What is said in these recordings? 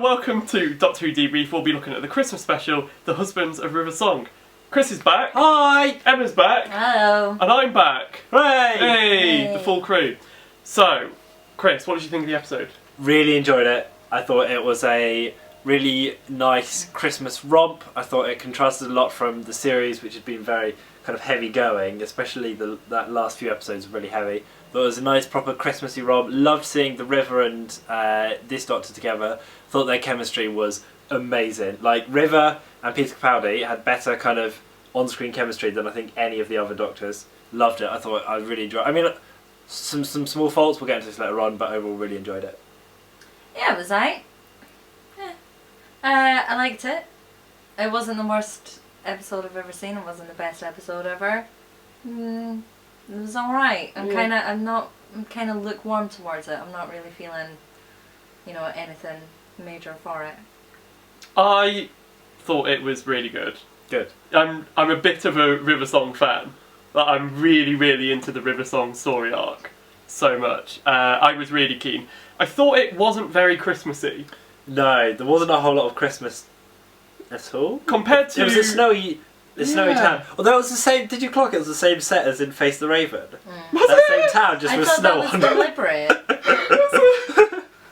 welcome to Doctor Who Debrief. We'll be looking at the Christmas special, The Husbands of River Song. Chris is back. Hi! Emma's back. Hello. And I'm back. Hooray! Hey, the full crew. So, Chris, what did you think of the episode? Really enjoyed it. I thought it was a really nice Christmas romp. I thought it contrasted a lot from the series, which had been very kind of heavy going, especially that last few episodes were really heavy. Thought it was a nice proper Christmassy romp. Loved seeing the River and this Doctor together. Thought their chemistry was amazing. Like, River and Peter Capaldi had better kind of on-screen chemistry than I think any of the other Doctors. Loved it. I really enjoyed it. I mean, some small faults, we'll get into this later on, but overall really enjoyed it. Yeah, it was alright. Yeah. I liked it. It wasn't the worst episode I've ever seen. It wasn't the best episode ever. It was alright. I'm kind of lukewarm towards it. I'm not really feeling, anything major for it. I thought it was really good. Good. I'm a bit of a River Song fan. But I'm really, really into the River Song story arc so much. I was really keen. I thought it wasn't very Christmassy. No, there wasn't a whole lot of Christmas at all. Compared to... It was a snowy town. Although it was the same... Did you clock it was the same set as in Face the Raven? Was that it? same town, just with snow on it. I thought that was deliberate.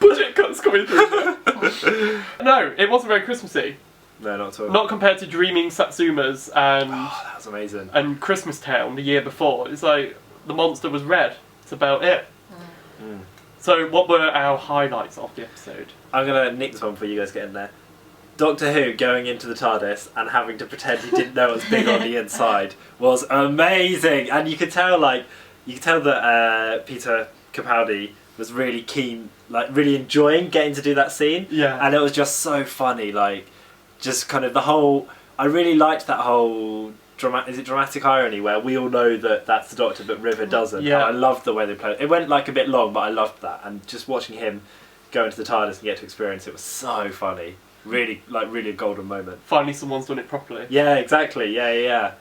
Budget cuts coming through. No, it wasn't very Christmassy. No, not at all. Not compared to Dreaming Satsumas and... Oh, that was amazing. And Christmas Town the year before. It's like, the monster was red. That's about it. So, what were our highlights of the episode? I'm going to nick this one before you guys get in there. Doctor Who going into the TARDIS and having to pretend he didn't know it was big on the inside was amazing. And you could tell, that Peter Capaldi was really keen, really enjoying getting to do that scene. Yeah. And it was just so funny, just kind of the whole... I really liked that whole... Is it dramatic irony where we all know that that's the Doctor but River doesn't? Yeah. And I loved the way they played it. It went a bit long, but I loved that. And just watching him go into the TARDIS and get to experience it was so funny. Really a golden moment. Finally someone's done it properly. Yeah, exactly. Yeah.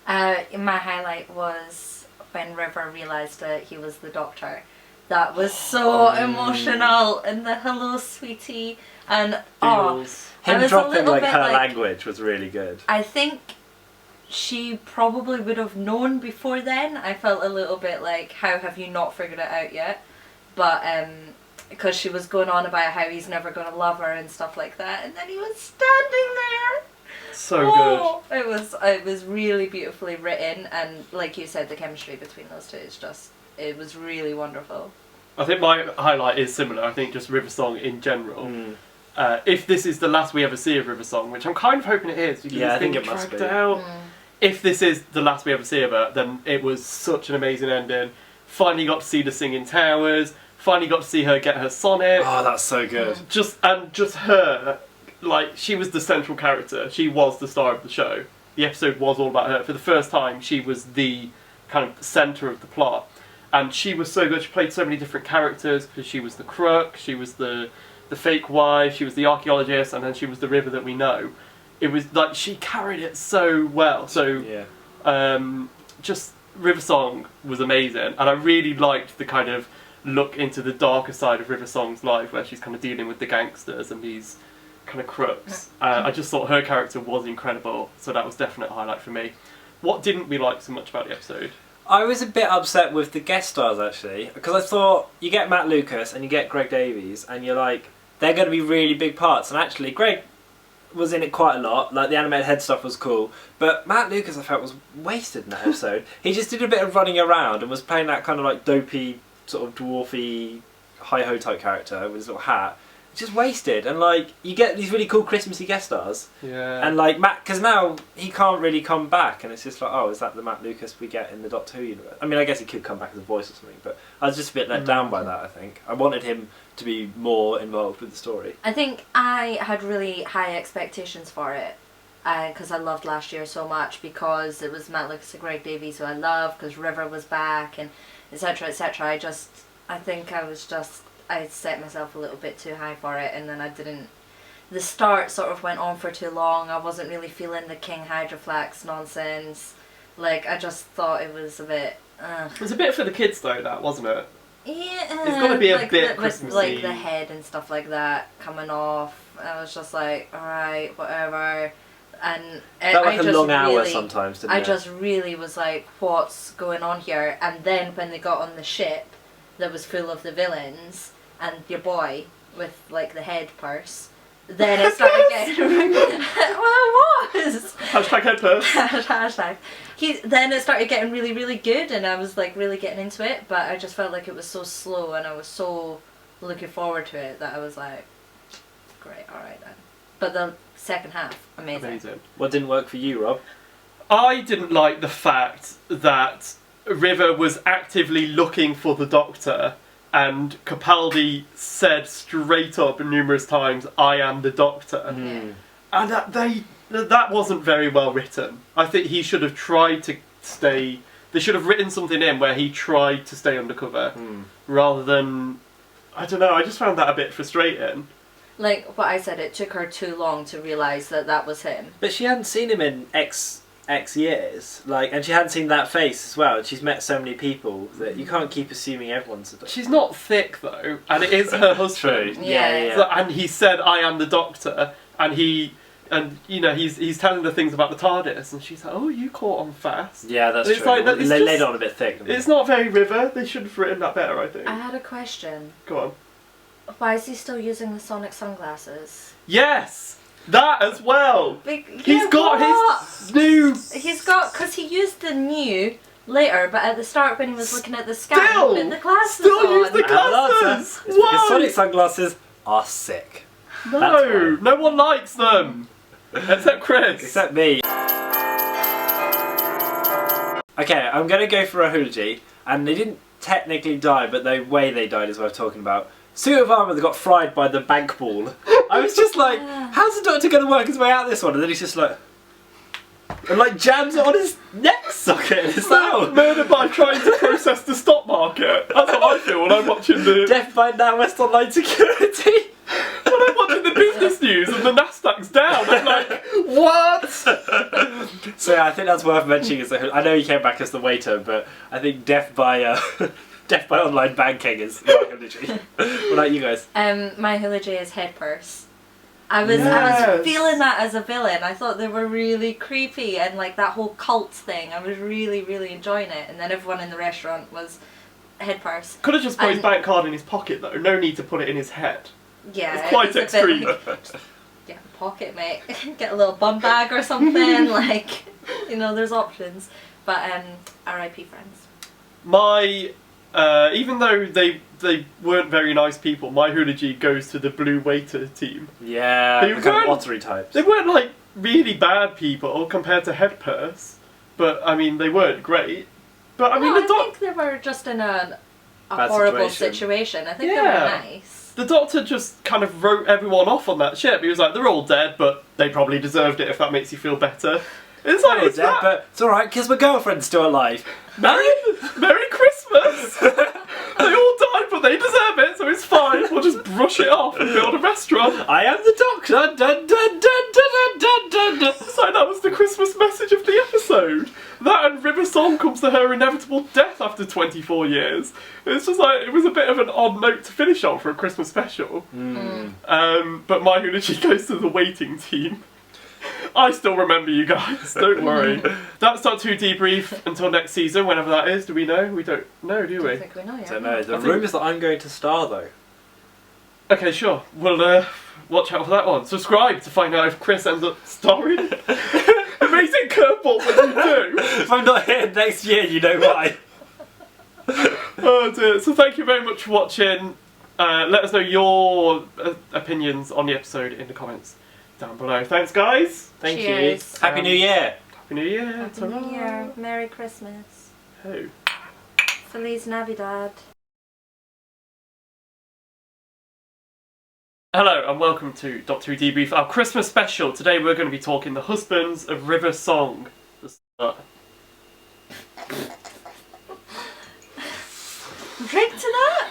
My highlight was when River realised that he was the Doctor. That was so emotional. And the hello, sweetie. And him dropping her language was really good. I think she probably would have known before then. I felt a little bit like, how have you not figured it out yet? But because she was going on about how he's never going to love her and stuff like that, and then he was standing there. So good. It was really beautifully written, and like you said, the chemistry between those two is it was really wonderful. I think my highlight is similar. I think just River Song in general. If this is the last we ever see of River Song, which I'm kind of hoping it is, because yeah, I think it must be. Out. If this is the last we ever see of her, then it was such an amazing ending. Finally got to see the Singing Towers. Finally got to see her get her Sonic. Oh, that's so good. Just her, she was the central character. She was the star of the show. The episode was all about her. For the first time, she was the kind of centre of the plot. And she was so good. She played so many different characters, because she was the crook, she was the fake wife, she was the archaeologist, and then she was the River that we know. It was she carried it so well. So, just River Song was amazing, and I really liked the kind of look into the darker side of River Song's life, where she's kind of dealing with the gangsters and these kind of crooks. I just thought her character was incredible, so that was definitely a highlight for me. What didn't we like so much about the episode? I was a bit upset with the guest stars, actually, because I thought you get Matt Lucas and you get Greg Davies, and you're like, they're going to be really big parts, and actually Greg was in it quite a lot. The animated head stuff was cool, but Matt Lucas I felt was wasted in that episode. He just did a bit of running around and was playing that kind of dopey, sort of dwarfy, hi-ho type character with his little hat. Just wasted, and you get these really cool Christmassy guest stars. Yeah. And Matt, because now he can't really come back, and it's just oh, is that the Matt Lucas we get in the Doctor Who universe? I mean, I guess he could come back as a voice or something, but I was just a bit let down by that. I think I wanted him to be more involved with the story. I think I had really high expectations for it, because I loved last year so much, because it was Matt Lucas and Greg Davies, who I love, because River was back, and etc. etc. I think I set myself a little bit too high for it, and then I didn't... The start sort of went on for too long. I wasn't really feeling the King Hydroflax nonsense. I just thought it was a bit... It was a bit for the kids, though, that, wasn't it? Yeah, It's gotta be a like bit with Christmassy. like the head and stuff like that coming off. I was just like, alright, whatever. And Felt like I a just long hour really, sometimes, didn't I it? just really was like, what's going on here? And then when they got on the ship that was full of the villains and your boy with like the head purse, then it started getting well, it was. Hashtag head purse. Hashtag. Then it started getting really, really good, and I was like really getting into it. But I just felt like it was so slow, and I was so looking forward to it that I was like, great, all right then. But the second half, amazing. What didn't work for you, Rob? I didn't like the fact that River was actively looking for the Doctor, and Capaldi said straight up numerous times, "I am the Doctor," and that wasn't very well written. I think he should have tried to stay. They should have written something in where he tried to stay undercover, rather than. I don't know. I just found that a bit frustrating. Like what I said, it took her too long to realise that that was him. But she hadn't seen him in X years, like, and she hadn't seen that face as well. And she's met so many people that you can't keep assuming everyone's a doctor. She's not thick though, and it is her husband. Yeah. So- and he said, "I am the Doctor," and he's telling her things about the TARDIS, and she's like, "Oh, you caught on fast." Yeah, that's It's true. like that- it's they laid just- on a bit thick. didn't they? It's not very River. They should have written that better, I think. I had a question. Go on. Why is he still using the sonic sunglasses? Yes, that as well. He's got his new. He's got, because he used the new later, but at the start when he was looking at the scan, Still! he put the glasses Still on. use the I have an answer. glasses. It's because Why? Sonic sunglasses are sick. That's No, why. no one likes them except Chris. Except me. Okay, I'm going to go for a eulogy, and they didn't technically die, but the way they died is what I'm talking about. Suit of armour that got fried by the bank ball. I was just like, how's the Doctor going to work his way out of this one? And then he's just like... And like jams it on his neck socket. It's like, oh. Murdered by trying to process the stock market. That's what I feel when I'm watching the. Death by NatWest Online Security. When I'm watching the business news and the Nasdaq's down, I'm like, what? So yeah, I think that's worth mentioning. I know he came back as the waiter, but I think death by online banking is my eulogy. What about you guys? My eulogy is head purse. I was Yes. feeling that as a villain. I thought they were really creepy, and like that whole cult thing. I was really, really enjoying it. And then everyone in the restaurant was head purse. Could have just put his And- bank card in his pocket though. No need to put it in his head. Yeah, It's quite a bit extreme. like, get a pocket, mate. Get a little bum bag or something. Like, there's options. But R.I.P. friends. My, even though they weren't very nice people, my eulogy goes to the Blue Waiter team. Yeah, They the kind of weren't- ottery types. They weren't like really bad people compared to Head Purse, but I mean they weren't great. But I mean No, the I think they were just in a Bad horrible situation. situation. I think they Yeah. were nice. The Doctor just kind of wrote everyone off on that ship. He was like, they're all dead, but they probably deserved it if that makes you feel better. It's like, it's that. But it's alright, because my girlfriend's still alive. Merry Christmas! They all died, but they deserve it, so it's fine. We'll just brush it off and build a restaurant. I am the Doctor! Dun, dun, dun, dun, dun, dun, dun. So that was the Christmas message of the episode. That and River Song comes to her inevitable death after 24 years. It's just like, it was a bit of an odd note to finish on for a Christmas special. But my eulogy goes to the waiting team. I still remember you guys, don't worry. That's our 2 debrief until next season, whenever that is. Do we know? We don't know, do I we? think we know, yeah. Don't know. The I think- rumour is that I'm going to star, though. Okay, sure. We'll watch out for that one. Subscribe to find out if Chris ends up starring. Amazing curveball when you do. If I'm not here next year, you know why. Oh dear. So thank you very much for watching. Let us know your opinions on the episode in the comments down below. Thanks, guys. Thank Cheers. you. Happy New Year. Happy New Year. Happy New Year. Merry Christmas. Oh. Feliz Navidad. Hello and welcome to Doctor Who Debrief, our Christmas special. Today we're going to be talking the husbands of River Song. Drink to that?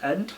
And?